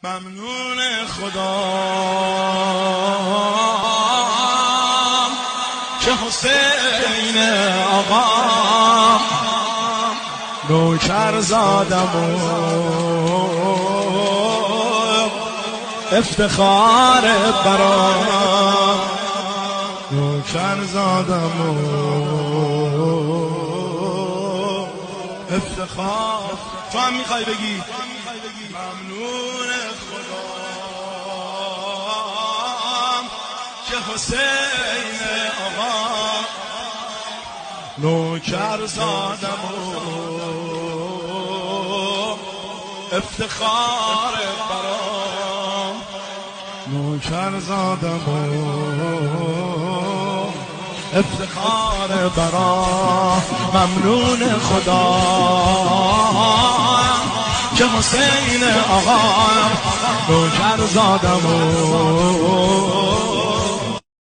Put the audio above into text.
ممنون خدا که حسین آقا نوکر زادم و افتخار برام نوکر زادم و افتخار. تو هم میخوای بگی ممنون خدا که حسین آقا نوکر زادم و افتخار برام نوکر زادم و افتخار برام. ممنون خدا که حسین آقا نوکر زادم و